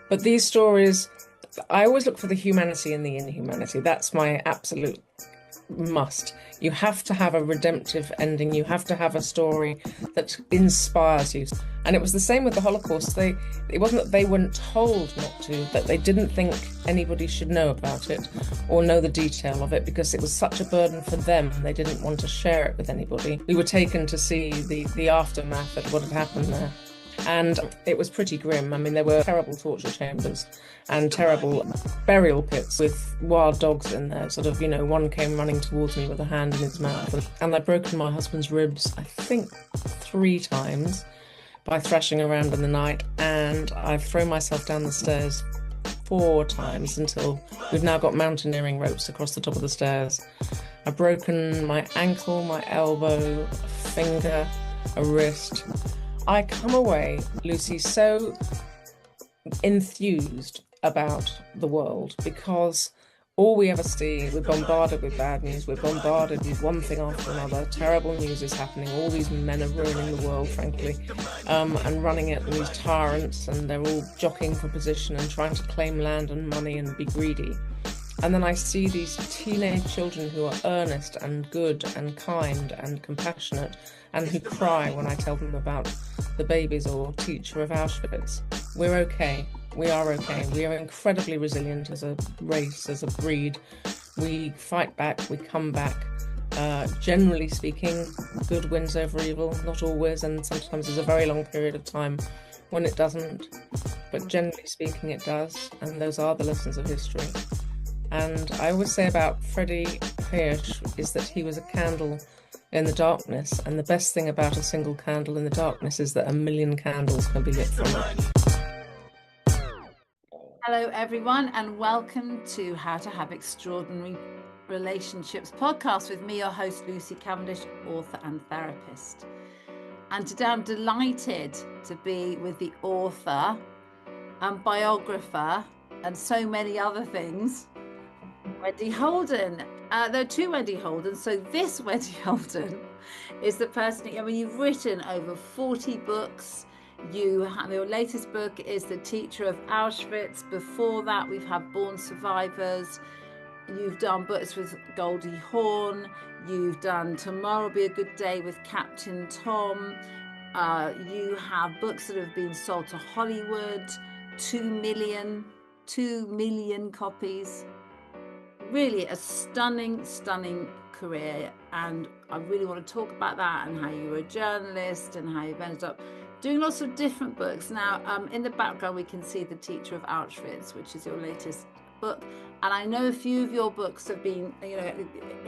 But these stories, I always look for the humanity in the inhumanity. That's my absolute must. You have to have a redemptive ending. You have to have a story that inspires you. And it was the same with the Holocaust. It wasn't that they weren't told not to, that they didn't think anybody should know about it or know the detail of it because it was such a burden for them. They didn't want to share it with anybody. We were taken to see the aftermath of what had happened there. And it was pretty grim. I mean, there were terrible torture chambers and terrible burial pits with wild dogs in there. Sort of, one came running towards me with a hand in his mouth. And I'd broken my husband's ribs, I think, 3 times by thrashing around in the night. And I've thrown myself down the stairs 4 times until we've now got mountaineering ropes across the top of the stairs. I've broken my ankle, my elbow, a finger, a wrist. I come away, Lucy, so enthused about the world because all we ever see, we're bombarded with bad news, we're bombarded with one thing after another, terrible news is happening, all these men are ruining the world, frankly, and running it, and these tyrants, and they're all jockeying for position and trying to claim land and money and be greedy. And then I see these teenage children who are earnest and good and kind and compassionate and who cry when I tell them about the babies or teacher of Auschwitz. We're okay. We are okay. We are incredibly resilient as a race, as a breed. We fight back, we come back. Generally speaking, good wins over evil. Not always, and sometimes there's a very long period of time when it doesn't. But generally speaking, it does. And those are the lessons of history. And I always say about Freddie Hirsch is that he was a candle in the darkness. And the best thing about a single candle in the darkness is that a million candles can be lit from it. Hello, everyone, and welcome to How to Have Extraordinary Relationships podcast with me, your host, Lucy Cavendish, author and therapist. And today I'm delighted to be with the author and biographer and so many other things, Wendy Holden. There are two Wendy Holdens. So this Wendy Holden is the person, you've written over 40 books. Your latest book is The Teacher of Auschwitz. Before that, we've had Born Survivors. You've done books with Goldie Hawn. You've done Tomorrow Will Be a Good Day with Captain Tom. You have books that have been sold to Hollywood, 2 million copies. Really a stunning career, and I really want to talk about that and how you were a journalist and how you've ended up doing lots of different books. Now, in the background we can see The Teacher of Auschwitz, which is your latest book, and I know a few of your books have been,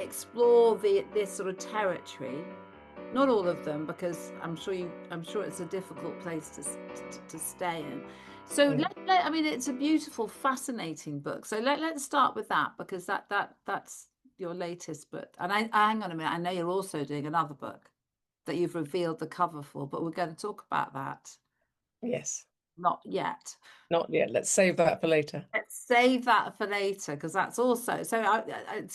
explore this sort of territory. Not all of them, because I'm sure it's a difficult place to stay in. So it's a beautiful, fascinating book. So let's start with that, because that's your latest book. And hang on a minute, I know you're also doing another book that you've revealed the cover for, but we're going to talk about that. Yes. Not yet. Not yet. Let's save that for later. Let's save that for later, because that's also it's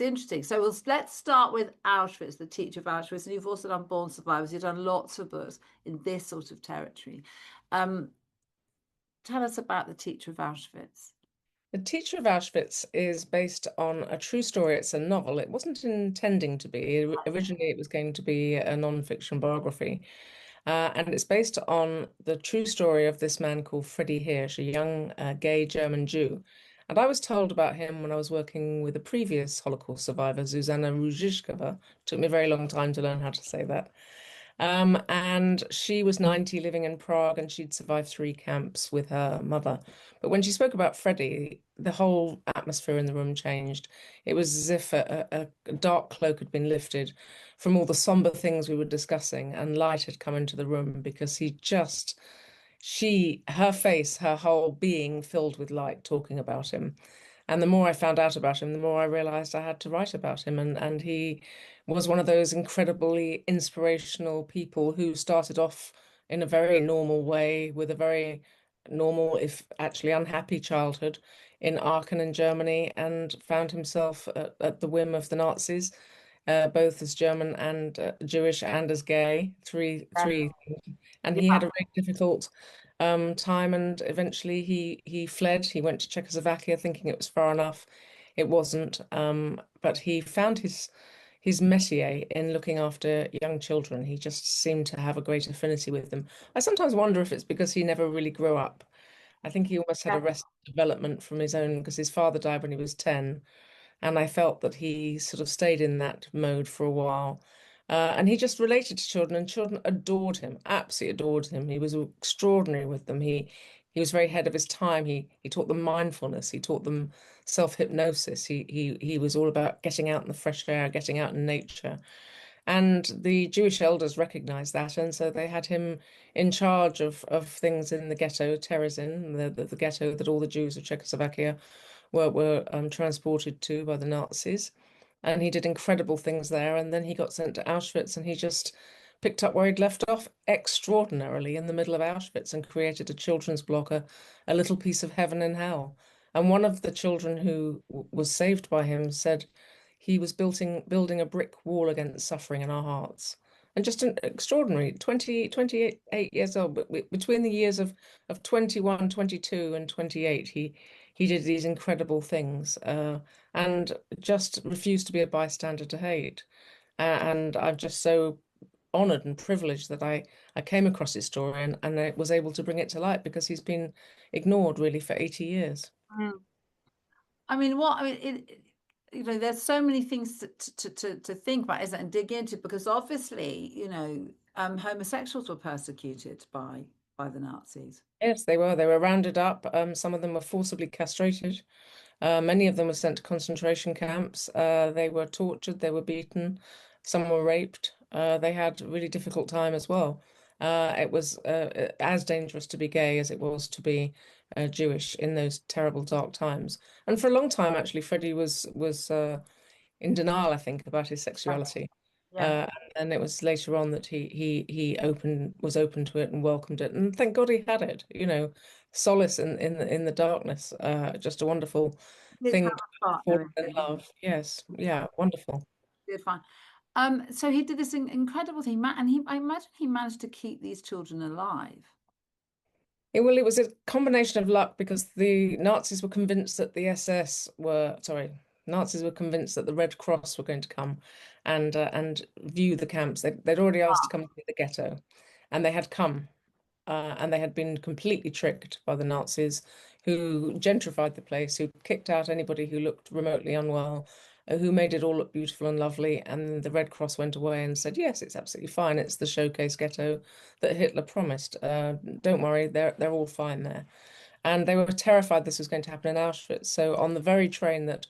interesting. So let's start with Auschwitz, The Teacher of Auschwitz, and you've also done Born Survivors. You've done lots of books in this sort of territory. Tell us about The Teacher of Auschwitz. The Teacher of Auschwitz is based on a true story. It's a novel. It wasn't intending to be. Originally, it was going to be a non-fiction biography. And it's based on the true story of this man called Freddie Hirsch, a young gay German Jew. And I was told about him when I was working with a previous Holocaust survivor, Zuzana Ruzhishkova. It took me a very long time to learn how to say that. And she was 90, living in Prague, and she'd survived 3 camps with her mother. But when she spoke about Freddie, the whole atmosphere in the room changed. It was as if a dark cloak had been lifted from all the somber things we were discussing, and light had come into the room because her face, her whole being filled with light talking about him. And the more I found out about him, the more I realized I had to write about him. And he was one of those incredibly inspirational people who started off in a very normal way with a very normal, if actually unhappy childhood in Aachen in Germany, and found himself at the whim of the Nazis both as German and Jewish and as gay, three, and he Yeah. had a very difficult time, and eventually he fled. He went to Czechoslovakia thinking it was far enough. It wasn't, but he found his métier in looking after young children. He just seemed to have a great affinity with them. I sometimes wonder if it's because he never really grew up. I think he almost had Yeah. arrested development from his own because his father died when he was 10. And I felt that he sort of stayed in that mode for a while. And he just related to children, and children adored him, absolutely adored him. He was extraordinary with them. He was very ahead of his time. He taught them mindfulness. He taught them self-hypnosis. He was all about getting out in the fresh air, getting out in nature. And the Jewish elders recognized that, and so they had him in charge of things in the ghetto, Terezin, the ghetto that all the Jews of Czechoslovakia were transported to by the Nazis. And he did incredible things there. And then he got sent to Auschwitz, and he just picked up where he'd left off extraordinarily in the middle of Auschwitz and created a children's block, a little piece of heaven and hell. And one of the children who was saved by him said he was building a brick wall against suffering in our hearts. And just an extraordinary 28 years old, but between the years of 21, 22, and 28, he did these incredible things, and just refused to be a bystander to hate. And I'm just so honored and privileged that I came across his story, and I was able to bring it to light because he's been ignored really for 80 years. Mm. I mean, there's so many things to think about, isn't it, and dig into, because obviously, homosexuals were persecuted by the Nazis. Yes, they were. They were rounded up. Some of them were forcibly castrated. Many of them were sent to concentration camps. They were tortured. They were beaten. Some were raped. They had a really difficult time as well. It was as dangerous to be gay as it was to be Jewish in those terrible dark times. And for a long time, actually, Freddie was in denial, I think, about his sexuality. Yeah. And it was later on that he was open to it and welcomed it. And thank God he had it, solace in the darkness. Just a wonderful His thing to fall partner. in love. Yes, yeah, wonderful. Did fine. So he did this incredible thing, and I imagine he managed to keep these children alive. Well, it was a combination of luck because the Nazis were convinced that Nazis were convinced that the Red Cross were going to come and view the camps. They'd already asked to come to the ghetto, and they had come, and they had been completely tricked by the Nazis, who gentrified the place, who kicked out anybody who looked remotely unwell, who made it all look beautiful and lovely. And the Red Cross went away and said, yes, it's absolutely fine. It's the showcase ghetto that Hitler promised. Don't worry, they're all fine there. And they were terrified this was going to happen in Auschwitz. So on the very train that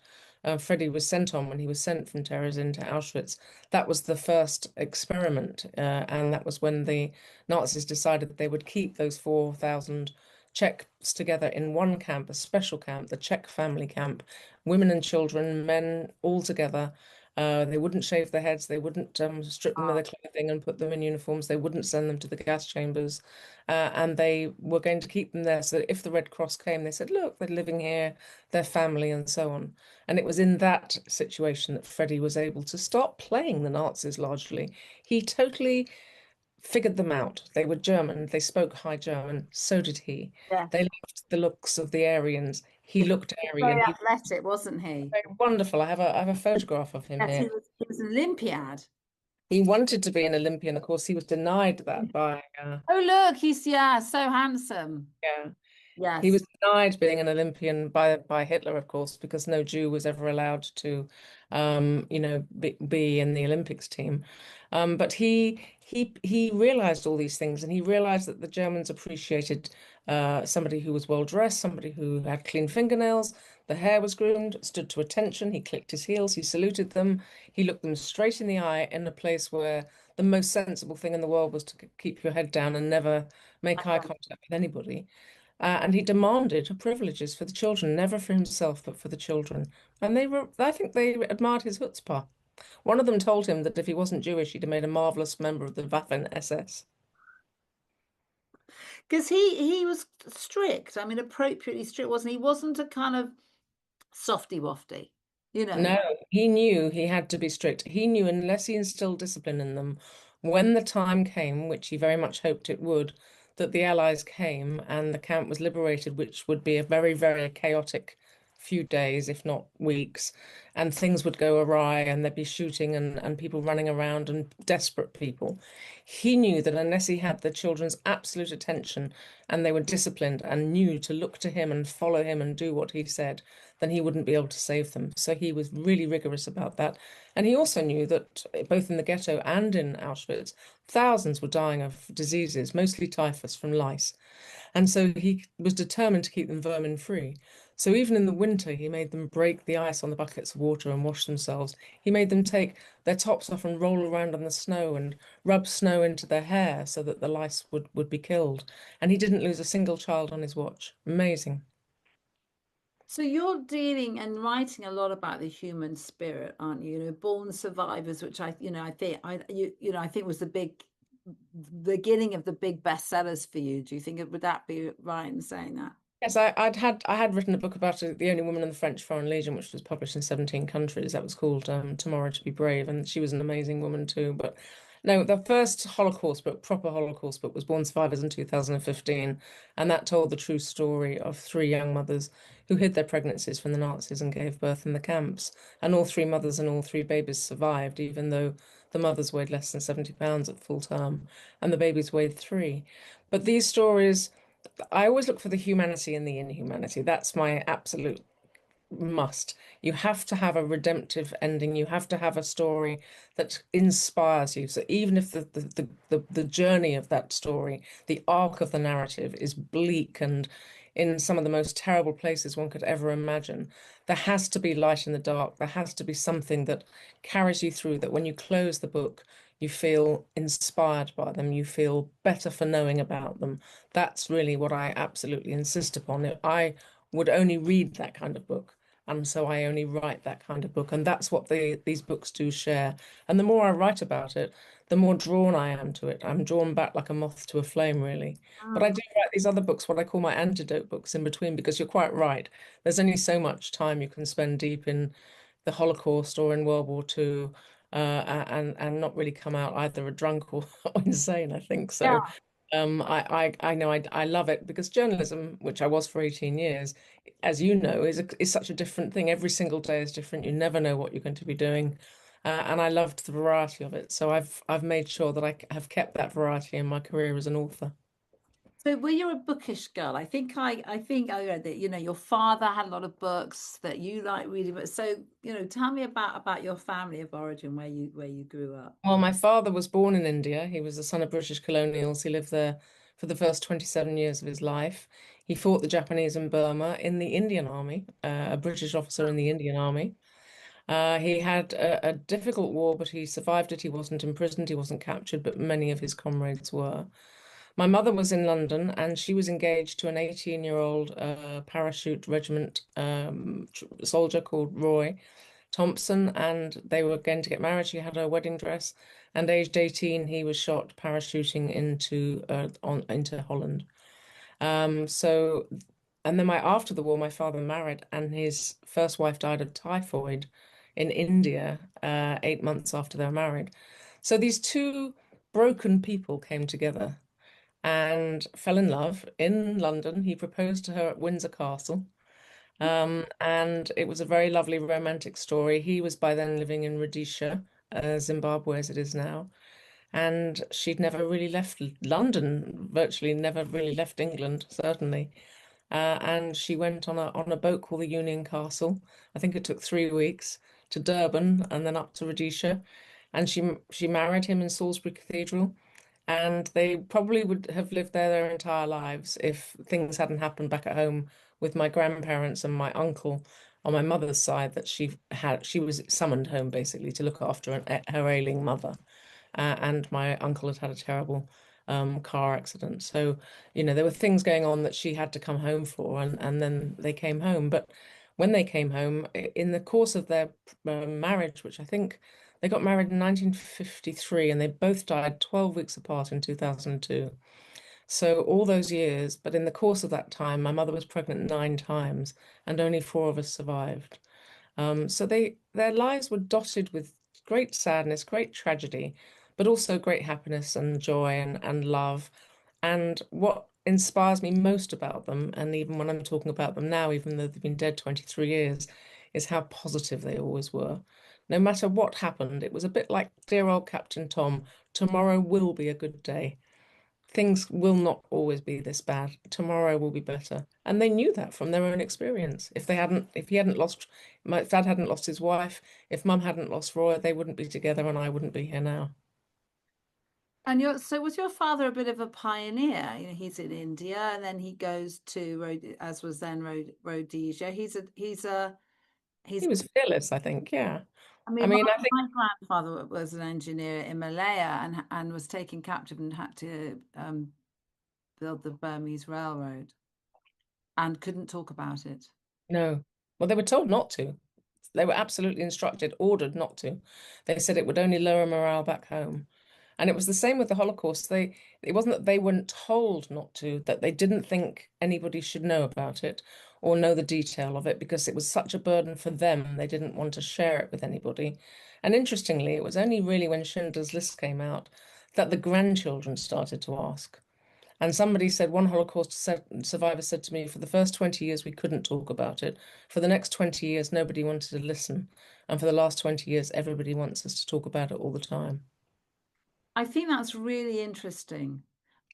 Freddie was sent on when he was sent from Terezin to Auschwitz, that was the first experiment. And that was when the Nazis decided that they would keep those 4,000 Czechs together in one camp, a special camp, the Czech family camp, women and children, men all together. They wouldn't shave their heads. They wouldn't strip them of their clothing and put them in uniforms. They wouldn't send them to the gas chambers. And they were going to keep them there so that if the Red Cross came, they said, look, they're living here, their family, and so on. And it was in that situation that Freddie was able to stop playing the Nazis largely. He totally figured them out. They were German. They spoke High German. So did he. Yeah. They loved the looks of the Aryans. He looked Aryan. Very He was athletic, wasn't he? very wonderful. I have a photograph of him Yes, here. he was an Olympiad. He wanted to be an Olympian. Of course, he was denied that by Oh, look, he's so handsome. yeah. He Yes. was denied being an Olympian by Hitler, of course, because no Jew was ever allowed to, be in the Olympics team. But he realized all these things, and he realized that the Germans appreciated somebody who was well dressed, somebody who had clean fingernails, the hair was groomed, stood to attention. He clicked his heels, he saluted them, he looked them straight in the eye in a place where the most sensible thing in the world was to keep your head down and never make eye contact with anybody. And he demanded privileges for the children, never for himself, but for the children. And I think they admired his chutzpah. One of them told him that if he wasn't Jewish, he'd have made a marvelous member of the Waffen SS. Because he was strict. I mean, appropriately strict, wasn't he? He wasn't a kind of softy wafty. you know. No, he knew he had to be strict. He knew unless he instilled discipline in them, when the time came, which he very much hoped it would, that the Allies came and the camp was liberated, which would be a very, very chaotic few days, if not weeks, and things would go awry and there'd be shooting and people running around and desperate people. He knew that unless he had the children's absolute attention and they were disciplined and knew to look to him and follow him and do what he said, then he wouldn't be able to save them. So he was really rigorous about that. And he also knew that both in the ghetto and in Auschwitz, thousands were dying of diseases, mostly typhus from lice. And so he was determined to keep them vermin free. So even in the winter, he made them break the ice on the buckets of water and wash themselves. He made them take their tops off and roll around on the snow and rub snow into their hair so that the lice would be killed. And he didn't lose a single child on his watch. Amazing. So you're dealing and writing a lot about the human spirit, aren't you? You know, Born Survivors, which I think was the big beginning of the big bestsellers for you. Do you think would that be right in saying that? Yes, I had written a book about it, The Only Woman in the French Foreign Legion, which was published in 17 countries. That was called Tomorrow to Be Brave, and she was an amazing woman too. But no, the first Holocaust book, proper Holocaust book, was Born Survivors in 2015, and that told the true story of three young mothers who hid their pregnancies from the Nazis and gave birth in the camps. And all three mothers and all three babies survived, even though the mothers weighed less than 70 pounds at full term, and the babies weighed 3. But these stories I always look for the humanity and the inhumanity. That's my absolute must. You have to have a redemptive ending. You have to have a story that inspires you. So even if the journey of that story, the arc of the narrative is bleak and in some of the most terrible places one could ever imagine, there has to be light in the dark. There has to be something that carries you through, that when you close the book, you feel inspired by them. You feel better for knowing about them. That's really what I absolutely insist upon. I would only read that kind of book. And so I only write that kind of book. And that's what these books do share. And the more I write about it, the more drawn I am to it. I'm drawn back like a moth to a flame, really. But I Mm. do write these other books, what I call my antidote books in between, because you're quite right. There's only so much time you can spend deep in the Holocaust or in World War II, and not really come out either a drunk or insane, I think. Yeah. So I know I love it because journalism, which I was for 18 years, as you know, is such a different thing. Every single day is different. You never know what you're going to be doing. And I loved the variety of it. So I've made sure that have kept that variety in my career as an author. So were you a bookish girl? I think I read that, you know, your father had a lot of books that you like reading, but so, you know, tell me about your family of origin where you grew up. Well, my father was born in India. He was the son of British colonials. He lived there for the first 27 years of his life. He fought the Japanese in Burma in the Indian Army, a British officer in the Indian Army. He had a difficult war, but he survived it. He wasn't imprisoned, he wasn't captured, but many of his comrades were. My mother was in London and she was engaged to an 18-year-old parachute regiment soldier called Roy Thompson, and they were going to get married. She had her wedding dress, and aged 18, he was shot parachuting into Holland. So, and then after the war, my father married, and his first wife died of typhoid in India 8 months after they were married. So these two broken people came together and fell in love in London. He proposed to her at Windsor Castle. And it was a very lovely romantic story. He was by then living in Rhodesia, Zimbabwe as it is now. And she'd never really left London, virtually never really left England, certainly. And she went on a boat called the Union Castle. I think it took 3 weeks to Durban and then up to Rhodesia. And she married him in Salisbury Cathedral. And they probably would have lived there their entire lives if things hadn't happened back at home with my grandparents and my uncle on my mother's side that she was summoned home basically to look after her ailing mother. And my uncle had had a terrible car accident. So, there were things going on that she had to come home for, and then they came home. But when they came home, in the course of their marriage, which I think they got married in 1953, and they both died 12 weeks apart in 2002. So all those years, but in the course of that time, my mother was pregnant 9 times, and only 4 of us survived. So their lives were dotted with great sadness, great tragedy, but also great happiness and joy and love. And what inspires me most about them, and even when I'm talking about them now, even though they've been dead 23 years, is how positive they always were. No matter what happened, it was a bit like dear old Captain Tom, tomorrow will be a good day. Things will not always be this bad. Tomorrow will be better. And they knew that from their own experience. If he hadn't lost, my dad hadn't lost his wife, if mum hadn't lost Roy, they wouldn't be together and I wouldn't be here now. And so was your father a bit of a pioneer? You know, he's in India and then he goes to as was then Rhodesia. He He's was fearless, I think. Yeah. I I mean, mean, I think my grandfather was an engineer in Malaya and was taken captive and had to build the Burmese railroad and couldn't talk about it. no. Well, they were told not to. They were absolutely instructed, ordered not to. They said it would only lower morale back home. And it was the same with the Holocaust. It wasn't that they weren't told not to, that they didn't think anybody should know about it or know the detail of it because it was such a burden for them. They didn't want to share it with anybody. And interestingly, it was only really when Schindler's List came out that the grandchildren started to ask. And somebody said, one survivor said to me, for the first 20 years, we couldn't talk about it. For the next 20 years, nobody wanted to listen. And for the last 20 years, everybody wants us to talk about it all the time. I think that's really interesting.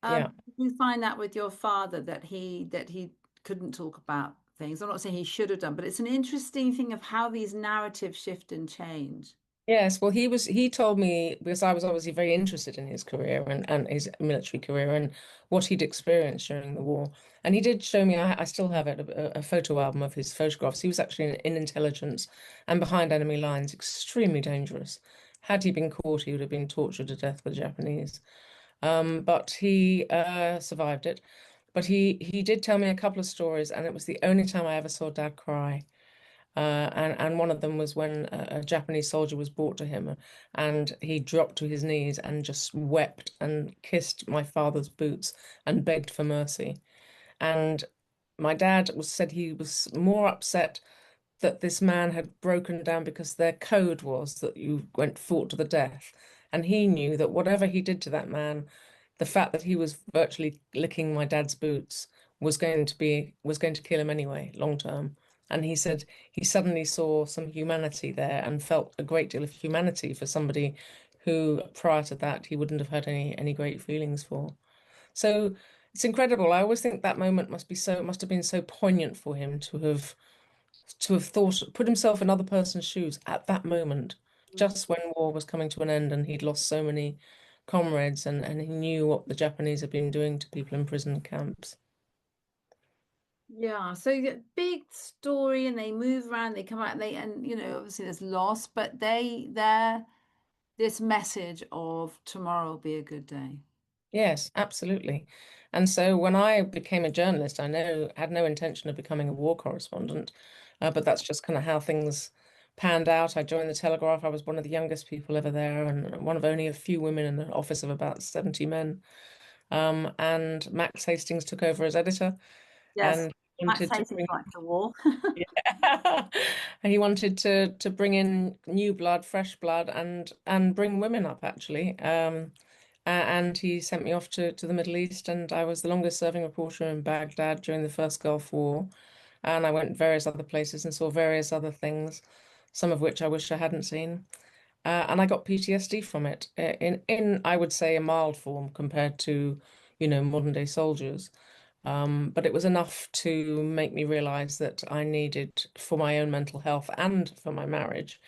Yeah. Did you find that with your father that he couldn't talk about things? I'm not saying he should have done, but it's an interesting thing of how these narratives shift and change. Yes, well, he told me because I was obviously very interested in his career and his military career and what he'd experienced during the war. And he did show me, I still have it, a photo album of his photographs. He was actually in intelligence and behind enemy lines, extremely dangerous. Had he been caught, he would have been tortured to death by the Japanese. But he survived it. But he did tell me a couple of stories, and it was the only time I ever saw Dad cry. And one of them was when a Japanese soldier was brought to him, and he dropped to his knees and just wept and kissed my father's boots and begged for mercy. And my dad said he was more upset that this man had broken down because their code was that you went fought to the death. And he knew that whatever he did to that man, the fact that he was virtually licking my dad's boots was going to kill him anyway, long term. And he said he suddenly saw some humanity there and felt a great deal of humanity for somebody who prior to that he wouldn't have had any great feelings for. So it's incredible. I always think that moment must have been so poignant for him to have thought, put himself in other person's shoes at that moment, just when war was coming to an end and he'd lost so many comrades and he knew what the Japanese had been doing to people in prison camps. Yeah, so you get big story and they move around, they come out and obviously there's loss, but they're this message of tomorrow will be a good day. Yes, absolutely. And so when I became a journalist, I know had no intention of becoming a war correspondent, but that's just kind of how things panned out. I joined the Telegraph. I was one of the youngest people ever there, and one of only a few women in an office of about 70 men. And Max Hastings took over as editor, Yes, and Max wanted to Hastings bring likes the war. and he wanted to bring in new blood, fresh blood, and bring women up actually. And he sent me off to the Middle East, and I was the longest serving reporter in Baghdad during the first Gulf War. And I went various other places and saw various other things, some of which I wish I hadn't seen. And I got PTSD from it in I would say a mild form compared to, modern day soldiers. But it was enough to make me realize that I needed, for my own mental health and for my marriage,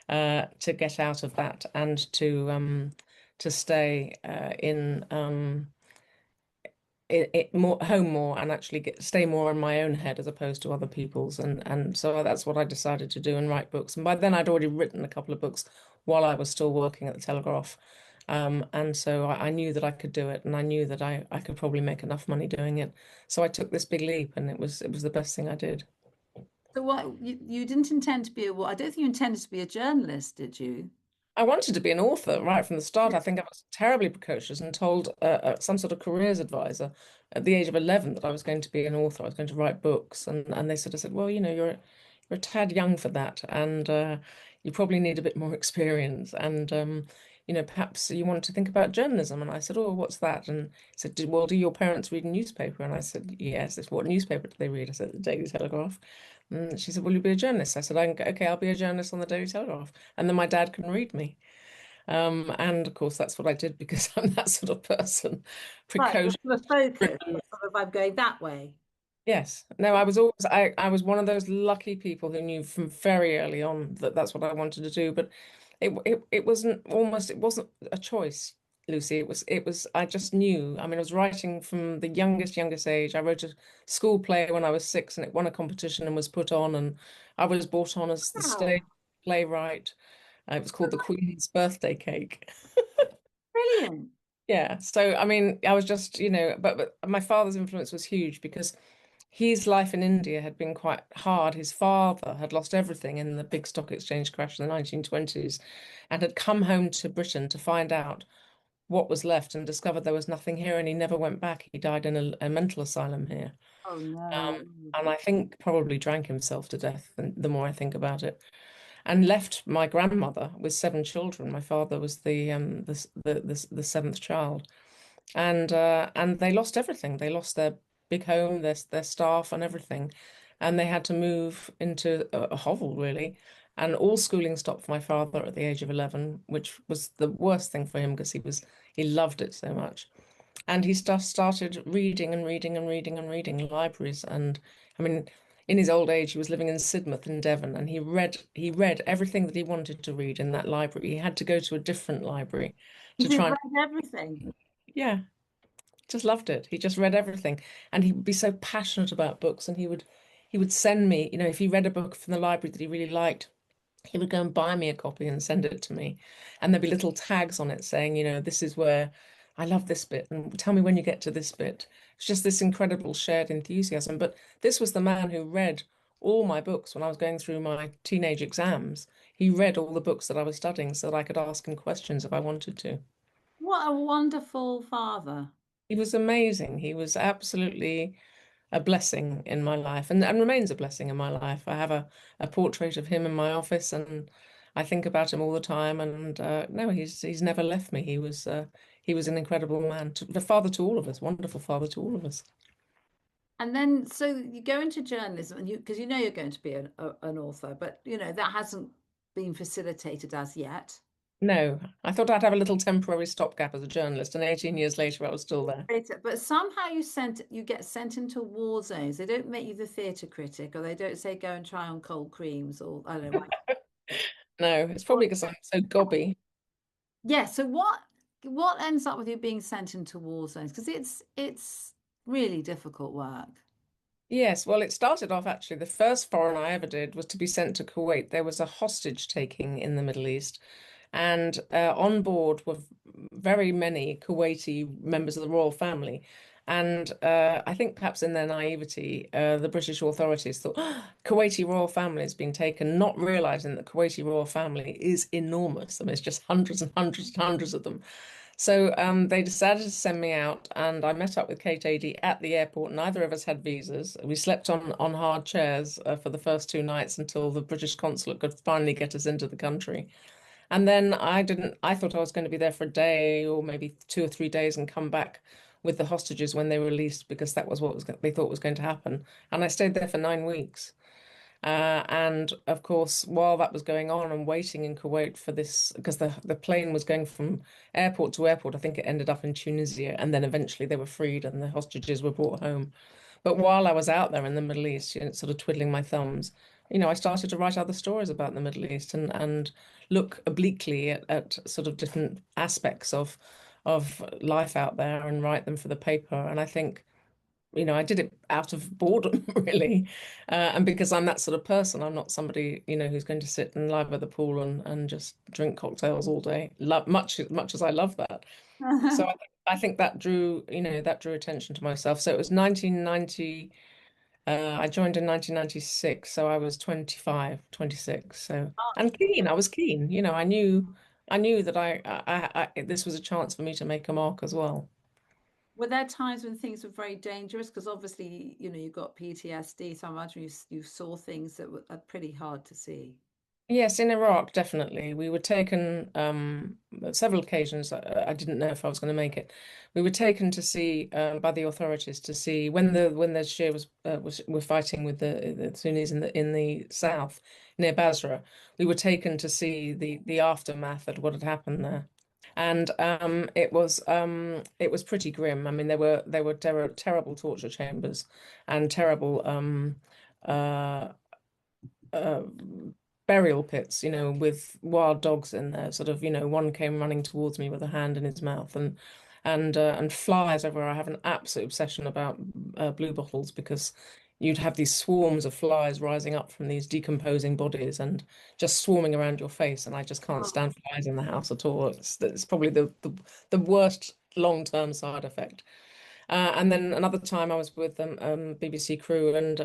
to get out of that and to stay it more home more and actually stay more in my own head as opposed to other people's. And so that's what I decided to do and write books. And by then I'd already written a couple of books while I was still working at the Telegraph. And so I knew that I could do it, and I knew that I could probably make enough money doing it. So I took this big leap, and it was the best thing I did. So what you didn't intend to be I don't think you intended to be a journalist, did you? I wanted to be an author right from the start. I think I was terribly precocious and told some sort of careers advisor at the age of 11 that I was going to be an author. I was going to write books, and they sort of said, "Well, you're a tad young for that, and you probably need a bit more experience. And perhaps you want to think about journalism." And I said, "Oh, what's that?" And he said, "Well, do your parents read a newspaper?" And I said, "Yes." They said, "What newspaper do they read?" I said, "The Daily Telegraph." And she said, "Will you be a journalist?" I said, "Okay, I'll be a journalist on the Daily Telegraph, and then my dad can read me." And of course, that's what I did because I'm that sort of person. Right, you're Precocious. sort of focused, you're sort of I'm going that way. Yes. No, I was one of those lucky people who knew from very early on that that's what I wanted to do. But it wasn't a choice, Lucy. It was I just knew. I mean, I was writing from the youngest age. I wrote a school play when I was 6, and it won a competition and was put on, and I was brought on as the Wow, stage playwright. It was called The Queen's Birthday Cake. brilliant. Yeah. So, I mean, I was just, but my father's influence was huge because his life in India had been quite hard. His father had lost everything in the big stock exchange crash in the 1920s and had come home to Britain to find out what was left and discovered there was nothing here, and he never went back. He died in a mental asylum here. Oh Um, no. and I think probably drank himself to death, and the more I think about it, and left my grandmother with 7 children. My father was the seventh child, and they lost everything. They lost their big home, their staff, and everything, and they had to move into a hovel really. And all schooling stopped for my father at the age of 11, which was the worst thing for him because he loved it so much. And he started reading and reading and reading and reading libraries. And I mean, in his old age, he was living in Sidmouth in Devon, and he read everything that he wanted to read in that library. He had to go to a different library He to just try and, read everything. yeah, just loved it. He just read everything, and he would be so passionate about books. And he would send me, if he read a book from the library that he really liked, he would go and buy me a copy and send it to me. And there'd be little tags on it saying, this is where I love this bit, and tell me when you get to this bit. It's just this incredible shared enthusiasm. But this was the man who read all my books when I was going through my teenage exams. He read all the books that I was studying so that I could ask him questions if I wanted to. What a wonderful father. He was amazing. He was absolutely a blessing in my life, and remains a blessing in my life. I have a portrait of him in my office, and I think about him all the time. And no, he's never left me. He was an incredible man, the father to all of us, wonderful father to all of us. And then, so you go into journalism, and because you know you're going to be an author, but that hasn't been facilitated as yet. No, I thought I'd have a little temporary stopgap as a journalist, and 18 years later, I was still there. But somehow you get sent into war zones. They don't make you the theatre critic, or they don't say go and try on cold creams, or I don't know. No, it's probably because I'm so gobby. Yeah. So what ends up with you being sent into war zones? Because it's really difficult work. Yes, well, it started off actually. The first foreign I ever did was to be sent to Kuwait. There was a hostage taking in the Middle East, and on board were very many Kuwaiti members of the royal family. And I think perhaps in their naivety, the British authorities thought Kuwaiti royal family has been taken, not realizing that Kuwaiti royal family is enormous. I mean, it's just hundreds and hundreds and hundreds of them. So they decided to send me out, and I met up with Kate Adie at the airport. Neither of us had visas. We slept on hard chairs for the first 2 nights until the British consulate could finally get us into the country. And then I didn't, I thought I was going to be there for a day or maybe 2 or 3 days and come back with the hostages when they were released because that was what they thought was going to happen. And I stayed there for 9 weeks. And of course, while that was going on and waiting in Kuwait for this, because the plane was going from airport to airport, I think it ended up in Tunisia, and then eventually they were freed and the hostages were brought home. But while I was out there in the Middle East, sort of twiddling my thumbs, I started to write other stories about the Middle East and look obliquely at sort of different aspects of life out there and write them for the paper. And I think I did it out of boredom, really. And because I'm that sort of person, I'm not somebody, who's going to sit and lie by the pool and just drink cocktails all day, much as I love that. So I think that drew attention to myself. So it was 1990, I joined in 1996, so I was 25, 26. So, and keen, I was keen, I knew that this was a chance for me to make a mark as well. Were there times when things were very dangerous? Because obviously, you've got PTSD, so I imagine you saw things that are pretty hard to see. Yes, in Iraq, definitely. We were taken several occasions. I didn't know if I was going to make it. We were taken to see by the authorities to see when the Shia was were fighting with the Sunnis in the south near Basra. We were taken to see the aftermath of what had happened there, and it was pretty grim. I mean, there were terrible torture chambers and terrible uh, uh, burial pits, with wild dogs in there. Sort of, one came running towards me with a hand in his mouth, and flies everywhere. I have an absolute obsession about blue bottles because you'd have these swarms of flies rising up from these decomposing bodies and just swarming around your face. And I just can't Oh, stand flies in the house at all. It's probably the worst long-term side effect. And then another time I was with BBC Crew, and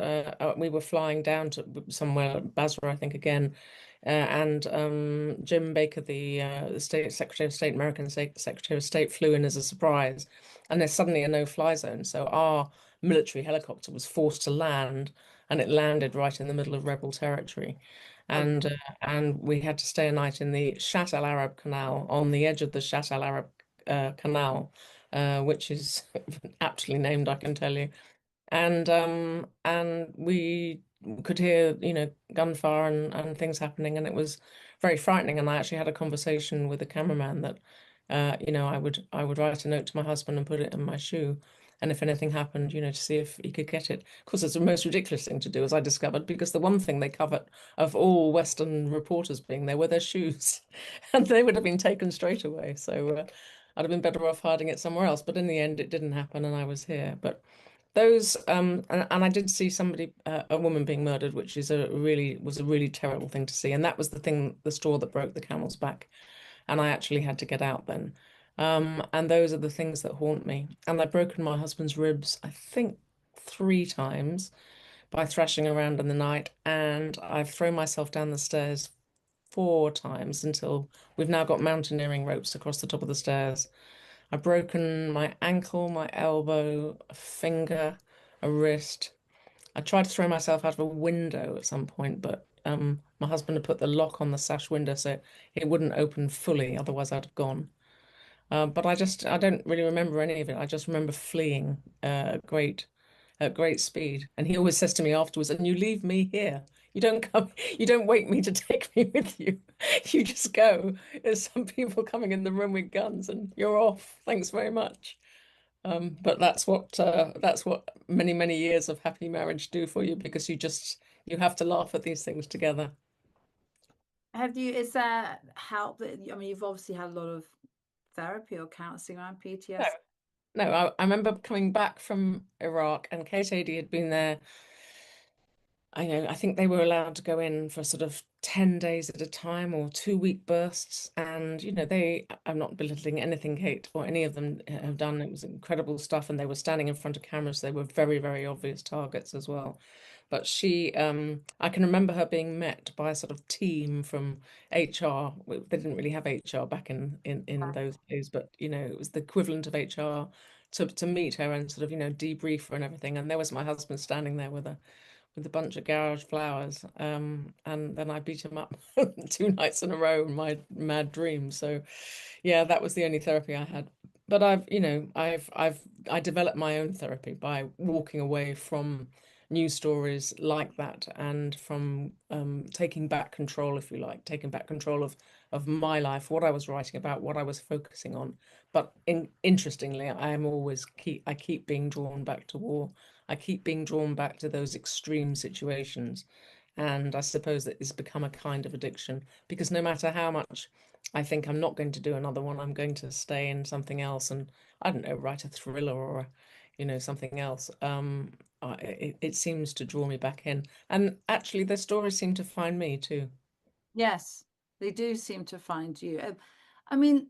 we were flying down to somewhere, Basra, I think again, and Jim Baker, the State Secretary of State, American Secretary of State, flew in as a surprise, and there's suddenly a no-fly zone. So our military helicopter was forced to land, and it landed right in the middle of rebel territory, oh, and uh, and we had to stay a night in the Shat Al Arab Canal, on the edge of the Shat Al Arab Canal, which is aptly named, I can tell you. And we could hear, gunfire and things happening, and it was very frightening. And I actually had a conversation with the cameraman that, I would write a note to my husband and put it in my shoe. And if anything happened, to see if he could get it. Of course, it's the most ridiculous thing to do, as I discovered, because the one thing they covered of all Western reporters being there were their shoes, and they would have been taken straight away. So I'd have been better off hiding it somewhere else. But in the end, it didn't happen, and I was here. But those and I did see somebody, a woman being murdered, which was a really terrible thing to see, and that was the straw that broke the camel's back, and I actually had to get out then. And those are the things that haunt me. And I've broken my husband's ribs, I think, 3 times by thrashing around in the night, and I've thrown myself down the stairs 4 times until we've now got mountaineering ropes across the top of the stairs. I've broken my ankle, my elbow, a finger, a wrist. I tried to throw myself out of a window at some point, but my husband had put the lock on the sash window so it wouldn't open fully, otherwise I'd have gone. But I don't really remember any of it. I just remember fleeing at great speed. And he always says to me afterwards, "And you leave me here. You don't come, you don't wake me to take me with you. You just go. There's some people coming in the room with guns, and you're off. Thanks very much." But that's what many, many years of happy marriage do for you, because you have to laugh at these things together. is there help that, I mean, you've obviously had a lot of therapy or counseling around No, PTSD. no, I remember coming back from Iraq, and Kate Adie had been there. I think they were allowed to go in for sort of 10 days at a time, or 2-week bursts. And, I'm not belittling anything Kate or any of them have done. It was incredible stuff. And they were standing in front of cameras. They were very, very obvious targets as well. But I can remember her being met by a sort of team from HR. Well, they didn't really have HR back in those days, but, it was the equivalent of HR to meet her and sort of, debrief her and everything. And there was my husband standing there with a bunch of garage flowers. And then I beat him up 2 nights in a row in my mad dream. So yeah, that was the only therapy I had. But I developed my own therapy by walking away from news stories like that, and from taking back control, if you like, taking back control of my life, what I was writing about, what I was focusing on. But interestingly, I keep being drawn back to war. I keep being drawn back to those extreme situations. And I suppose that it's become a kind of addiction, because no matter how much I think I'm not going to do another one, I'm going to stay in something else, and I don't know, write a thriller or something else. It seems to draw me back in. And actually the stories seem to find me too. Yes, they do seem to find you. I mean,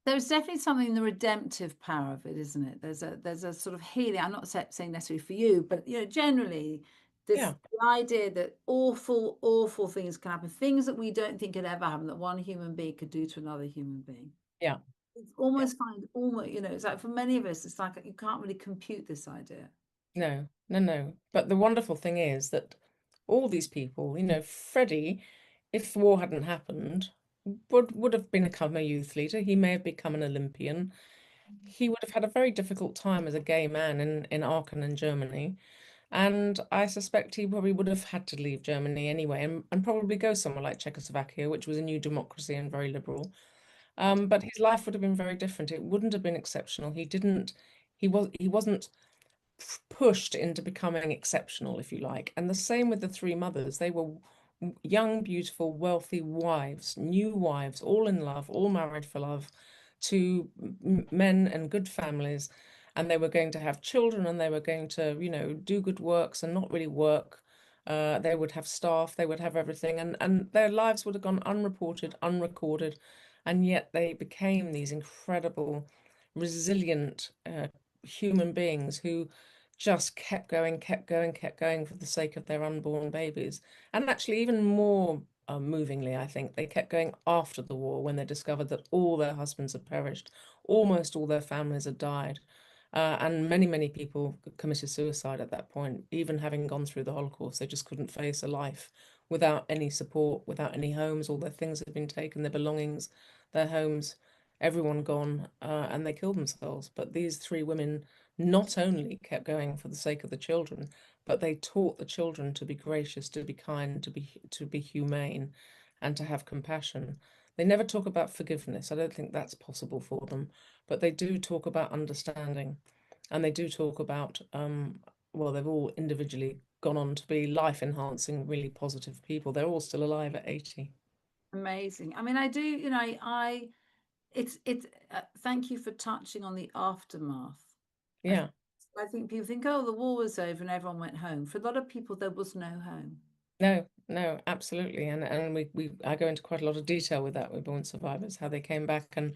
there's definitely something in the redemptive power of it, isn't it? There's a sort of healing. I'm not saying necessarily for you, but generally, this Yeah, the idea that awful, awful things can happen, things that we don't think could ever happen, that one human being could do to another human being. yeah. it's almost find almost, it's like for many of us, it's like you can't really compute this idea. No, no, no. But the wonderful thing is that all these people, Freddie, if the war hadn't happened, would have become a youth leader. He may have become an Olympian. He would have had a very difficult time as a gay man in Aachen in Germany. And I suspect he probably would have had to leave Germany anyway and probably go somewhere like Czechoslovakia, which was a new democracy and very liberal. But his life would have been very different. It wouldn't have been exceptional. He wasn't pushed into becoming exceptional, if you like. And the same with the three mothers. They were young, beautiful, wealthy wives, new wives, all in love, all married for love, to men and good families. And they were going to have children and they were going to, do good works and not really work. They would have staff, they would have everything, and their lives would have gone unreported, unrecorded, and yet they became these incredible, resilient human beings who just kept going, kept going, kept going for the sake of their unborn babies. And actually, even more movingly, I think they kept going after the war when they discovered that all their husbands had perished, almost all their families had died. And many, many people committed suicide at that point, even having gone through the Holocaust. They just couldn't face a life without any support, without any homes. All their things had been taken, their belongings, their homes, everyone gone, and they killed themselves. But these three women not only kept going for the sake of the children, but they taught the children to be gracious, to be kind, to be humane, and to have compassion. They never talk about forgiveness. I don't think that's possible for them, but they do talk about understanding, and they do talk about well, they've all individually gone on to be life enhancing, really positive people. They're all still alive at 80. Amazing. I mean, I do, it's thank you for touching on the aftermath. I, Yeah. I think people think, oh, the war was over and everyone went home. For a lot of people, there was no home. No, no, absolutely. And we I go into quite a lot of detail with that with Born Survivors, how they came back and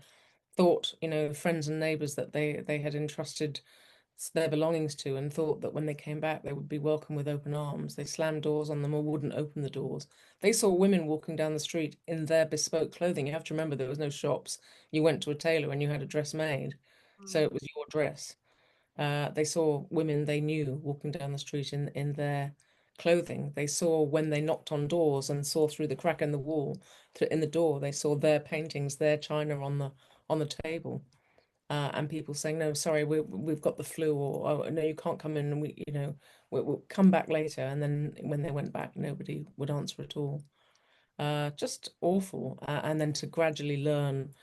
thought, friends and neighbors that they had entrusted their belongings to, and thought that when they came back they would be welcomed with open arms. They slammed doors on them or wouldn't open the doors. They saw women walking down the street in their bespoke clothing. You have to remember there was no shops. You went to a tailor and you had a dress made. So Mm. it was your dress. They saw women they knew walking down the street in their clothing. They saw when they knocked on doors and saw through the crack in the wall, in the door, they saw their paintings, their china on the table. And people saying, "No, sorry, we've got the flu," or "Oh, no, you can't come in, and we'll come back later." And then when they went back, nobody would answer at all. Just awful. And then to gradually learn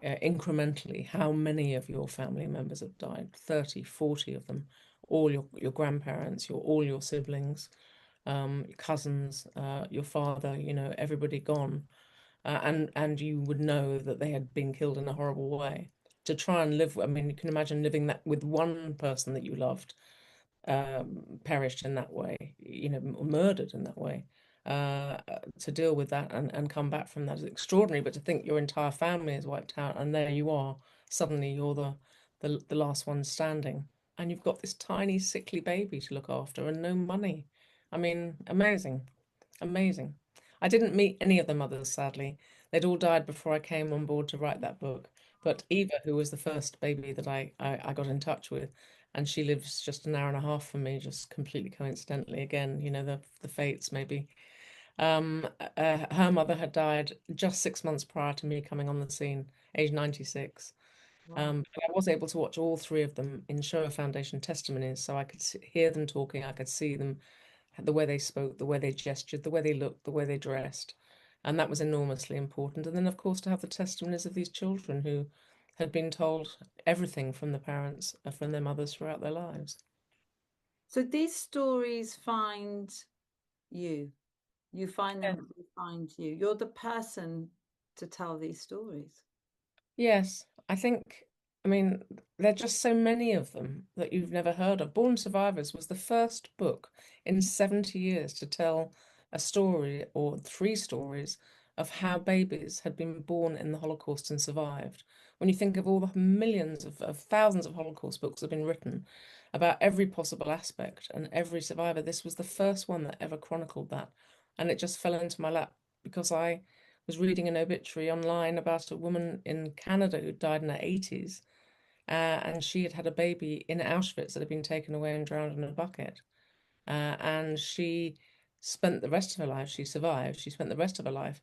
incrementally how many of your family members have died, 30, 40 of them, all your grandparents, all your siblings, your cousins, your father, everybody gone. And you would know that they had been killed in a horrible way. To try and live, I mean, you can imagine living that with one person that you loved perished in that way, murdered in that way. To deal with that and come back from that is extraordinary. But to think your entire family is wiped out, and there you are, suddenly you're the last one standing, and you've got this tiny sickly baby to look after and no money. I mean, amazing, amazing. I didn't meet any of the mothers, sadly. They'd all died before I came on board to write that book. But Eva, who was the first baby that I got in touch with, and she lives just an hour and a half from me, just completely coincidentally. Again, the fates maybe. Her mother had died just 6 months prior to me coming on the scene, age 96. Wow. But I was able to watch all three of them in Shoah Foundation testimonies, so I could hear them talking, I could see them, the way they spoke, the way they gestured, the way they looked, the way they dressed. And that was enormously important. And then, of course, to have the testimonies of these children who had been told everything from the parents, from their mothers throughout their lives. So these stories find you. You find Yeah. them, they find you. You're the person to tell these stories. Yes, I think, I mean, there are just so many of them that you've never heard of. Born Survivors was the first book in 70 years to tell a story or three stories of how babies had been born in the Holocaust and survived. When you think of all the millions of thousands of Holocaust books that have been written about every possible aspect and every survivor, this was the first one that ever chronicled that. And it just fell into my lap because I was reading an obituary online about a woman in Canada who died in her 80s, and she had had a baby in Auschwitz that had been taken away and drowned in a bucket. And she spent the rest of her life, she survived, she spent the rest of her life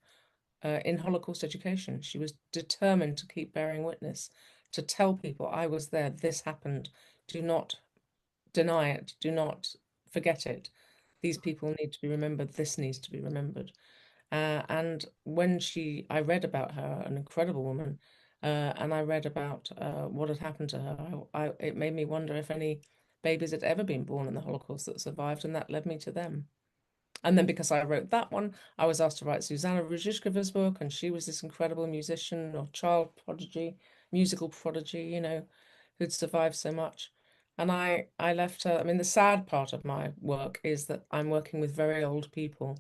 in Holocaust education. She was determined to keep bearing witness, to tell people, I was there, this happened. Do not deny it, do not forget it. These people need to be remembered, this needs to be remembered. And when I read about her, an incredible woman, and I read about what had happened to her, it made me wonder if any babies had ever been born in the Holocaust that survived, and that led me to them. And then because I wrote that one, I was asked to write Susanna Ruzickova's book, and she was this incredible musician or child prodigy, musical prodigy, who'd survived so much. And I left her. I mean, the sad part of my work is that I'm working with very old people,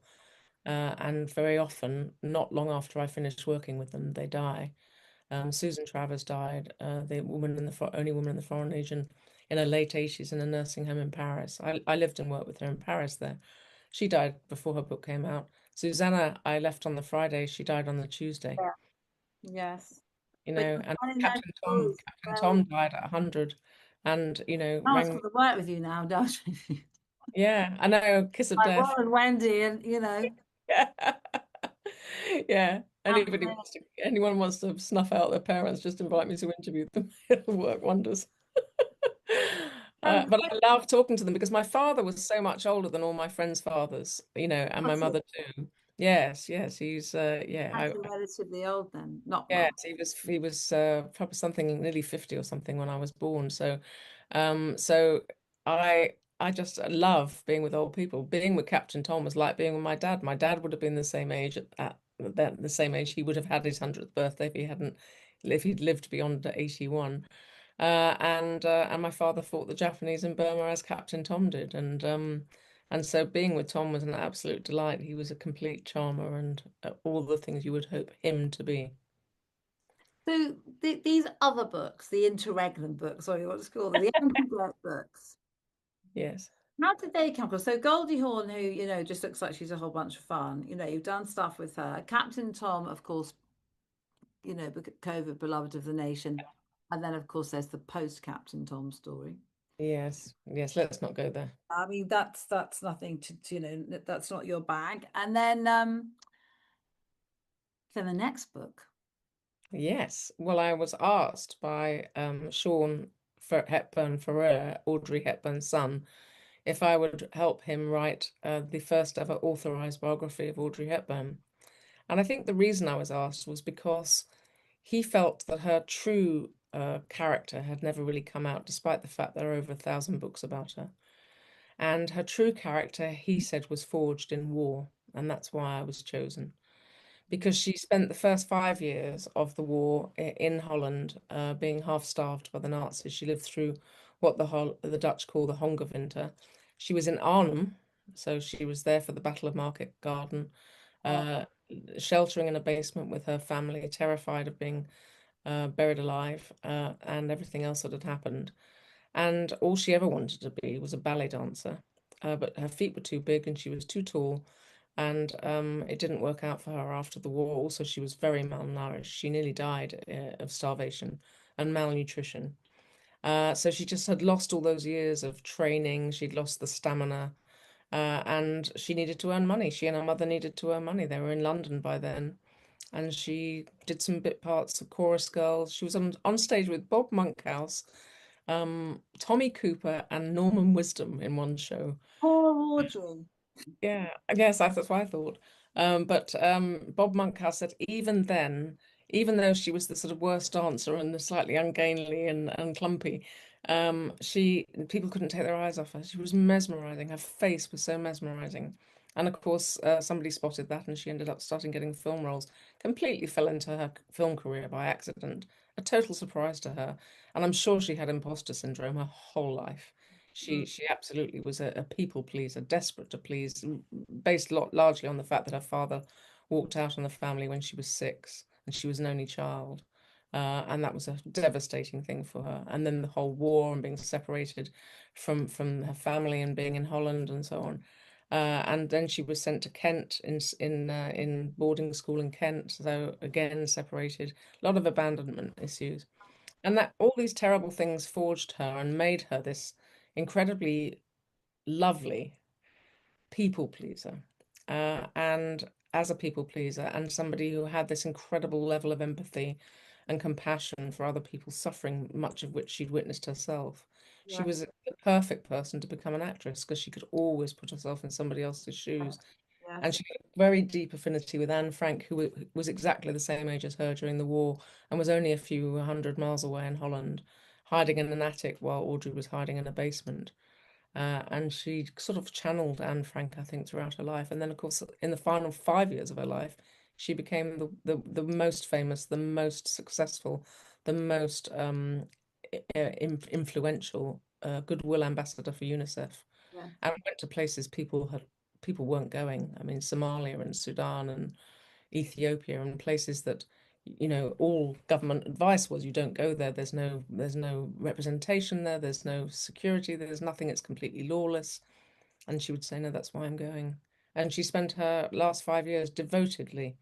and very often, not long after I finish working with them, they die. Susan Travers died, the woman in the only woman in the Foreign Legion, in her late 80s in a nursing home in Paris. I lived and worked with her in Paris there. She died before her book came out. Susanna, I left on the Friday. She died on the Tuesday. Yeah. Yes. But And finding those Captain Tom, stories Captain where Tom died at 100, and someone's rang me. got to work with you now, don't you? Yeah, I know, kiss of Like death. Will and Wendy, and Yeah, yeah. Anthony. Anyone wants to snuff out their parents, just invite me to interview them. It'll work wonders. Um, But I love talking to them because my father was so much older than all my friends' fathers, and my what's it? mother too. Yes, yes, he's yeah, Actually relatively old then, not yes, well. he was probably something nearly 50 or something when I was born. So I just love being with old people. Being with Captain Tom was like being with my dad. My dad would have been the same age the same age he would have had his 100th birthday if he'd lived beyond 81. And my father fought the Japanese in Burma as Captain Tom did, and so being with Tom was an absolute delight. He was a complete charmer and all the things you would hope him to be. So these other books, the interregnum books, or what it's called, the anti-black books, Yes. how did they come across? So Goldie Hawn, who, just looks like she's a whole bunch of fun, you've done stuff with her. Captain Tom, of course, COVID beloved of the nation. And then, of course, there's the post-Captain Tom story. Yes, yes, let's not go there. I mean, that's nothing that's not your bag. And then the next book. Yes. Well, I was asked by Sean Hepburn Ferrer, Audrey Hepburn's son, if I would help him write the first ever authorized biography of Audrey Hepburn. And I think the reason I was asked was because he felt that her true character had never really come out, despite the fact there are over 1,000 books about her. And her true character, he said, was forged in war, and that's why I was chosen. Because she spent the first 5 years of the war in Holland, being half starved by the Nazis. She lived through what the Dutch call the Hongerwinter. She was in Arnhem, so she was there for the Battle of Market Garden, Oh, uh, sheltering in a basement with her family, terrified of being buried alive, and everything else that had happened. And all she ever wanted to be was a ballet dancer. But her feet were too big and she was too tall. And it didn't work out for her after the war. Also, she was very malnourished. She nearly died of starvation and malnutrition. So she just had lost all those years of training. She'd lost the stamina, and she needed to earn money. She and her mother needed to earn money. They were in London by then, and she did some bit parts of chorus girls. She was on stage with Bob Monkhouse, Tommy Cooper, and Norman Wisdom in one show. poor Audrey. Yeah, I guess that's what I thought. But Bob Monkhouse said even then, even though she was the sort of worst dancer and the slightly ungainly and clumpy, people couldn't take their eyes off her. She was mesmerizing. Her face was so mesmerizing. And of course, somebody spotted that, and she ended up starting getting film roles. Completely fell into her film career by accident. A total surprise to her. And I'm sure she had imposter syndrome her whole life. Mm. She absolutely was a people pleaser, desperate to please, based largely on the fact that her father walked out on the family when she was 6 and she was an only child. And that was a devastating thing for her. And then the whole war and being separated from her family and being in Holland and so on. And then she was sent to Kent in boarding school in Kent. So again, separated. A lot of abandonment issues, and that all these terrible things forged her and made her this incredibly lovely people pleaser. And as a people pleaser and somebody who had this incredible level of empathy and compassion for other people's suffering, much of which she'd witnessed herself, she Yeah. was the perfect person to become an actress because she could always put herself in somebody else's shoes. And Yes. she had a very deep affinity with Anne Frank, who was exactly the same age as her during the war and was only a few hundred miles away in Holland, hiding in an attic while Audrey was hiding in a basement. And she sort of channeled Anne Frank, I think, throughout her life. And then, of course, in the final 5 years of her life, she became the most famous, the most successful, the most influential goodwill ambassador for UNICEF, Yeah. and went to places people weren't going. I mean, Somalia and Sudan and Ethiopia and places that, all government advice was you don't go there. There's no representation there. There's no security. There's nothing. It's completely lawless. And she would say, no, that's why I'm going. And she spent her last 5 years devotedly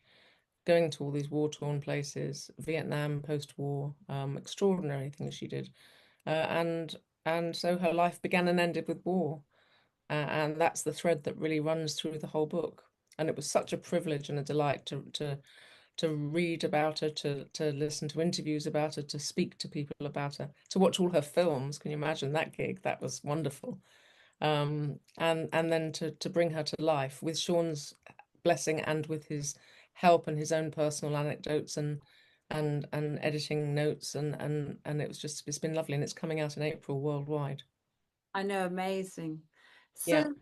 going to all these war-torn places, Vietnam post-war, extraordinary things she did. And so her life began and ended with war. And that's the thread that really runs through the whole book. And it was such a privilege and a delight to read about her, to listen to interviews about her, to speak to people about her, to watch all her films. Can you imagine that gig? That was wonderful. And then to bring her to life with Sean's blessing and with his help and his own personal anecdotes and editing notes and it's been lovely, and it's coming out in April worldwide. I know, amazing. Yeah. So,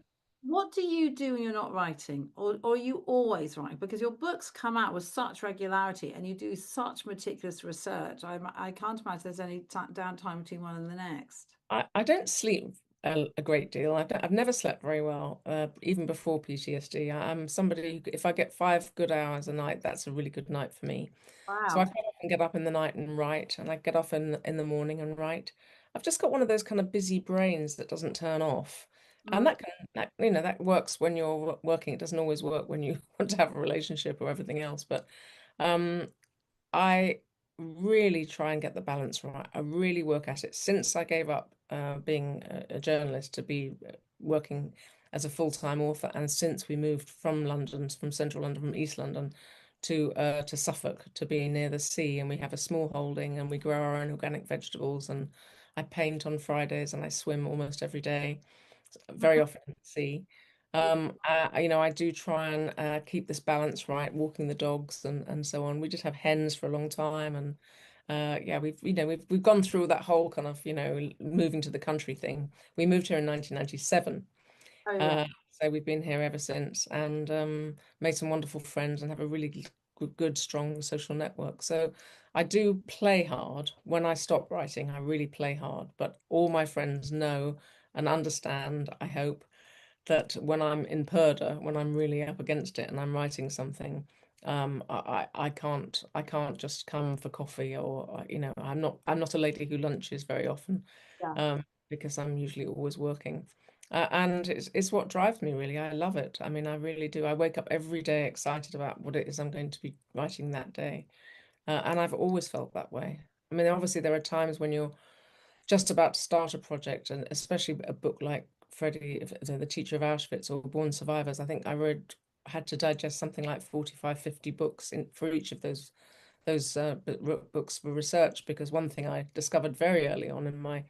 what do you do when you're not writing, or you always write? Because your books come out with such regularity, and you do such meticulous research. I can't imagine there's any downtime between one and the next. I don't sleep a great deal. I've never slept very well, even before PTSD. I'm somebody who, if I get 5 good hours a night, that's a really good night for me. So I Wow. quite often get up in the night and write, and I get off in the morning and write. I've just got one of those kind of busy brains that doesn't turn off, and Mm. that works when you're working. It doesn't always work when you want to have a relationship or everything else, but um, I really try and get the balance right. I really work at it since I gave up being a journalist to be working as a full-time author, and since we moved from London, from central London, from East London to Suffolk to be near the sea, and we have a small holding, and we grow our own organic vegetables, and I paint on Fridays, and I swim almost every day, very often in the sea. I do try and keep this balance right, walking the dogs and so on. We just have hens for a long time, and yeah, we've gone through that whole kind of moving to the country thing. We moved here in 1997, Oh yeah. so we've been here ever since, and made some wonderful friends and have a really good, strong social network. So I do play hard. When I stop writing, I really play hard, but all my friends know and understand, I hope, that when I'm in purdah, when I'm really up against it and I'm writing something, I can't just come for coffee, or I'm not a lady who lunches very often, Yeah. because I'm usually always working. And it's what drives me, really. I love it. I mean, I really do. I wake up every day excited about what it is I'm going to be writing that day. And I've always felt that way. I mean, obviously there are times when you're just about to start a project, and especially a book like Freddie, the teacher of Auschwitz, or Born Survivors. I think had to digest something like 45, 50 books for each of those books for research, because one thing I discovered very early on in my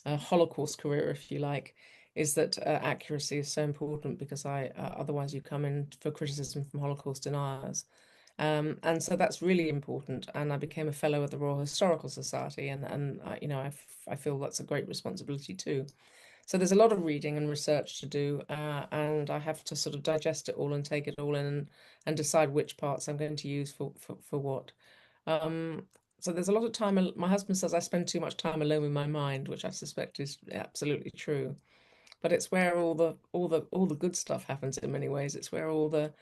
Holocaust career, if you like, is that accuracy is so important, because otherwise you come in for criticism from Holocaust deniers. And so that's really important. And I became a fellow of the Royal Historical Society, and I feel that's a great responsibility too. So there's a lot of reading and research to do, and I have to sort of digest it all and take it all in, and decide which parts I'm going to use for what. Um, so there's a lot of time. My husband says I spend too much time alone with my mind, which I suspect is absolutely true. But it's where all the good stuff happens in many ways. It's where all the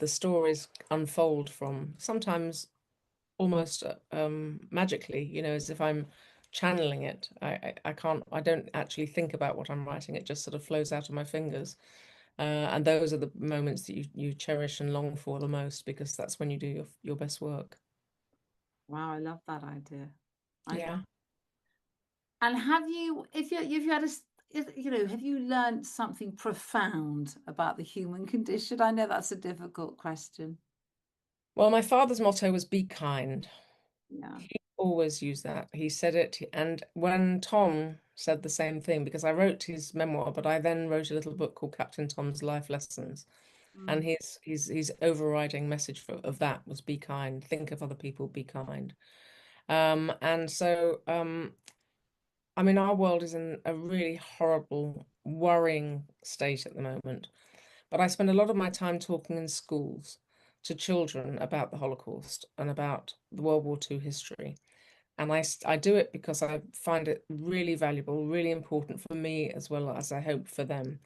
stories unfold from, sometimes almost magically, as if I'm channeling it. I can't, I don't actually think about what I'm writing. It just sort of flows out of my fingers. And those are the moments that you cherish and long for the most, because that's when you do your best work. Wow, I love that idea. I love. Yeah. And have you, if you had a, have you learned something profound about the human condition? I know that's a difficult question. Well, my father's motto was be kind. Yeah. He always used that. He said it, and when Tom said the same thing, because I wrote his memoir, but I then wrote a little book called Captain Tom's Life Lessons, and Mm. his overriding message of that was be kind, think of other people, be kind. And so I mean, our world is in a really horrible, worrying state at the moment. But I spend a lot of my time talking in schools to children about the Holocaust and about the World War II history. And I do it because I find it really valuable, really important for me as well as I hope for them.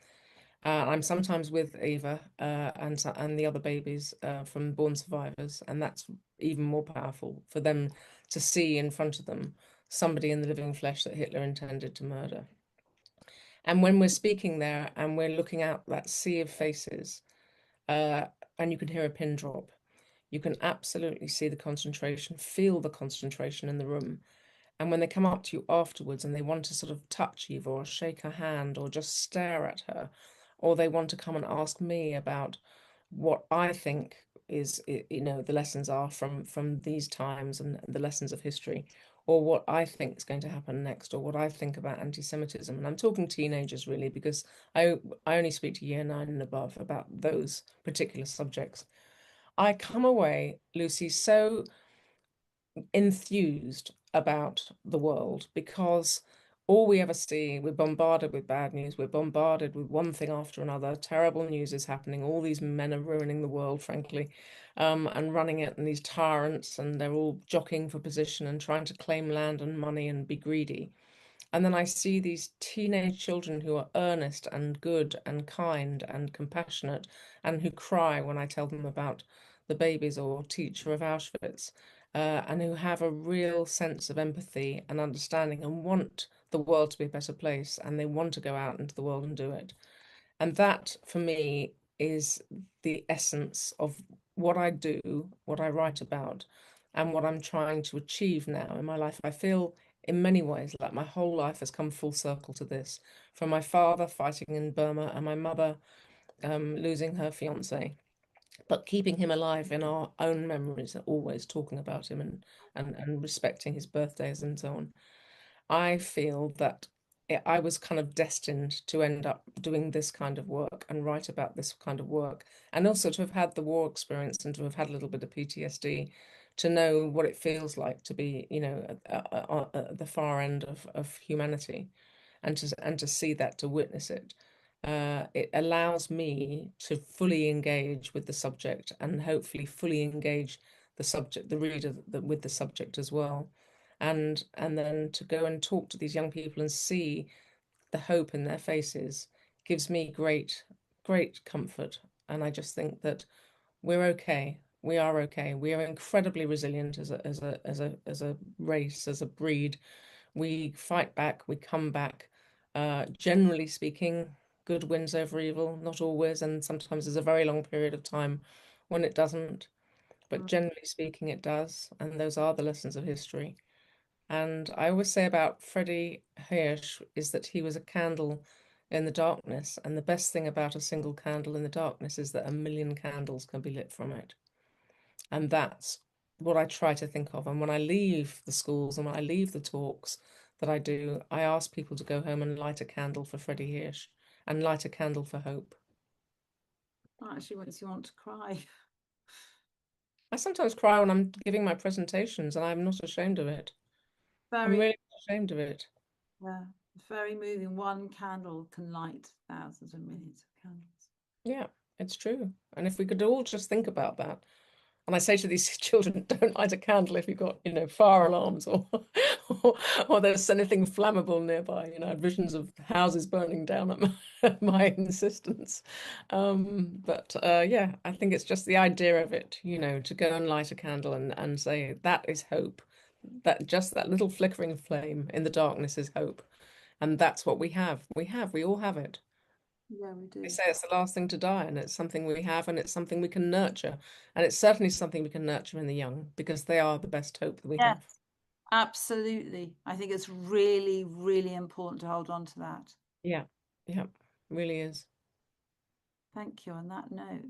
I'm sometimes with Eva and the other babies from Born Survivors, and that's even more powerful for them to see in front of them somebody in the living flesh that Hitler intended to murder. And when we're speaking there and we're looking out that sea of faces, uh, and you can hear a pin drop, you can absolutely see the concentration, feel the concentration in the room. And when they come up to you afterwards and they want to sort of touch Eva or shake her hand or just stare at her, or they want to come and ask me about what I think is, the lessons are from these times and the lessons of history, or what I think is going to happen next, or what I think about anti-Semitism. And I'm talking teenagers really, because I only speak to year 9 and above about those particular subjects. I come away, Lucy, so enthused about the world, because all we ever see, we're bombarded with bad news, we're bombarded with one thing after another. Terrible news is happening. All these men are ruining the world, frankly, and running it, and these tyrants, and they're all jockeying for position and trying to claim land and money and be greedy. And then I see these teenage children who are earnest and good and kind and compassionate, and who cry when I tell them about the babies or teacher of Auschwitz, and who have a real sense of empathy and understanding and want the world to be a better place, and they want to go out into the world and do it. And that, for me, is the essence of what I do, what I write about, and what I'm trying to achieve now in my life. I feel in many ways like my whole life has come full circle to this, from my father fighting in Burma and my mother losing her fiance, but keeping him alive in our own memories, always talking about him and respecting his birthdays and so on. I feel that I was kind of destined to end up doing this kind of work and write about this kind of work, and also to have had the war experience and to have had a little bit of PTSD, to know what it feels like to be, at the far end of humanity, and to see that, to witness it. It allows me to fully engage with the subject, and hopefully fully engage the subject, the reader, with the subject as well, and then to go and talk to these young people and see the hope in their faces gives me great comfort. And I just think that we're okay. We are okay. We are incredibly resilient as a race, as a breed. We fight back, we come back. Generally speaking, good wins over evil, not always, and sometimes there's a very long period of time when it doesn't. But Mm. generally speaking, it does, and those are the lessons of history. And I always say about Freddie Hirsch is that he was a candle in the darkness. And the best thing about a single candle in the darkness is that a million candles can be lit from it. And that's what I try to think of. And when I leave the schools and when I leave the talks that I do, I ask people to go home and light a candle for Freddie Hirsch and light a candle for hope. Actually makes you want to cry. I sometimes cry when I'm giving my presentations, and I'm not ashamed of it. I'm Very, really not ashamed of it. yeah, very moving. One candle can light thousands and millions of candles. Yeah, it's true. And if we could all just think about that. And I say to these children, don't light a candle if you've got, fire alarms or, or there's anything flammable nearby. I had visions of houses burning down at my insistence. But yeah, I think it's just the idea of it, to go and light a candle and say, that is hope. that little flickering flame in the darkness is hope. And that's what we have. We all have it. Yeah, we They do. say it's the last thing to die, and it's something we have, and it's something we can nurture. And it's certainly something we can nurture in the young, because they are the best hope that we Yes, have. absolutely. I think it's really, really important to hold on to that. Yeah, yeah, really is. Thank you on that note.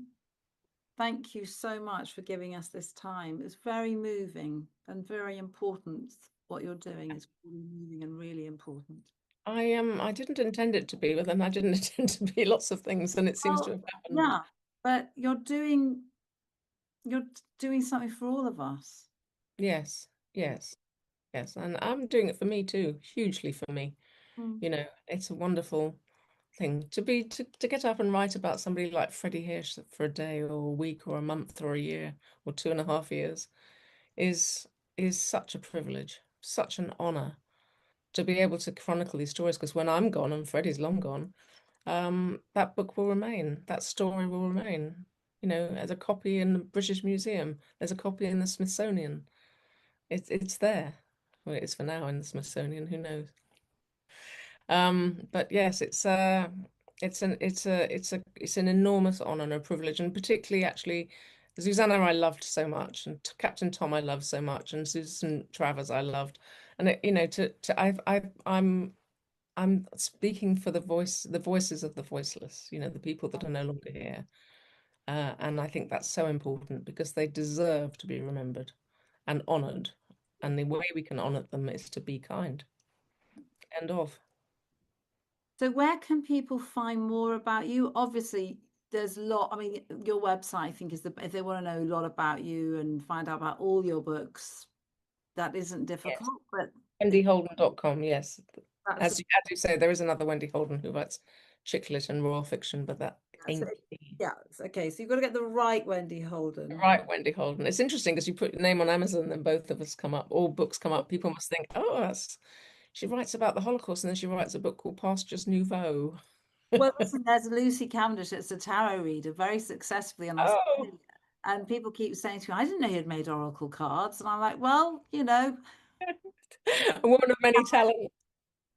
Thank you so much for giving us this time. It's very moving and very important. What you're doing is really moving and really important. I didn't intend it to be, but then I didn't intend to be lots of things, and it seems to Well, have happened. yeah, but you're doing something for all of us. Yes, yes, yes. And I'm doing it for me too, hugely for me. Mm. You know, it's a wonderful thing to get up and write about somebody like Freddie Hirsch for a day or a week or a month or a year or 2.5 years is is such a privilege, such an honor to be able to chronicle these stories. Because when I'm gone and Freddie's long gone, that book will remain, that story will remain. You know, as a copy in the British Museum, there's a copy in the Smithsonian. It's there. Well, it is for now in the Smithsonian. Who knows? But yes, it's an enormous honor and a privilege, and particularly actually, Susanna I loved so much, and Captain Tom I loved so much, and Susan Travers I loved, and it, you know, I'm speaking for the voices of the voiceless, you know, the people that are no longer here, and I think that's so important because they deserve to be remembered and honored, and the way we can honor them is to be kind. End of. So where can people find more about you? Obviously, there's a lot. I mean, your website, I think, is if they want to know a lot about you and find out about all your books, that isn't Yes. difficult, but WendyHolden.com, yes. that's As you say, there is another Wendy Holden who writes chick lit and royal fiction, but that so, ain't me. yeah, okay. So you've got to get the right Wendy Holden. Right, Wendy Holden. It's interesting because you put your name on Amazon and both of us come up, all books come up. People must think, oh, she writes about the Holocaust, and then she writes a book called Pastures Nouveau. Well, listen, there's Lucy Cavendish that's a tarot reader very successfully in Oh, Australia. And people keep saying to me, I didn't know you'd made oracle cards. And I'm like, well, you know. a woman of many talents.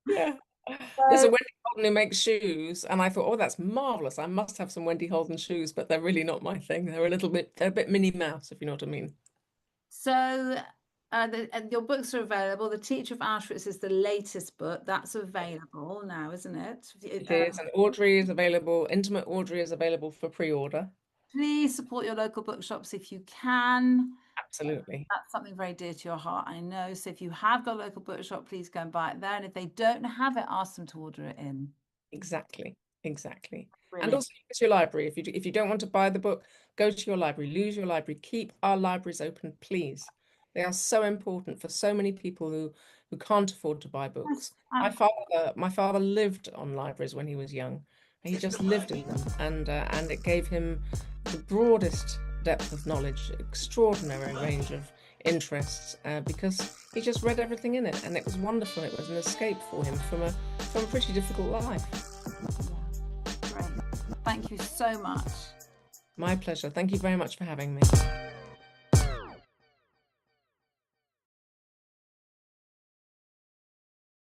Yeah. There's a So, Wendy Holden who makes shoes, and I thought, oh, that's marvelous. I must have some Wendy Holden shoes, but they're really not my thing. They're a bit Minnie Mouse, if you know what I mean. so and your books are available. The Teacher of Auschwitz is the latest book. That's available now, isn't it? It is, and Audrey is available. Intimate Audrey is available for pre-order. Please support your local bookshops if you can. Absolutely. That's something very dear to your heart, I know. So if you have got a local bookshop, please go and buy it there. And if they don't have it, ask them to order it in. Exactly. Exactly. And Brilliant. also use your library. If you don't want to buy the book, go to your library, lose your library. Keep our libraries open, please. They are so important for so many people who can't afford to buy books. Yes, My father lived on libraries when he was young. He just lived in them, and it gave him the broadest depth of knowledge, extraordinary range of interests, because he just read everything in it, and it was wonderful. It was an escape for him from a pretty difficult life. great. Thank you so much. My pleasure. Thank you very much for having me.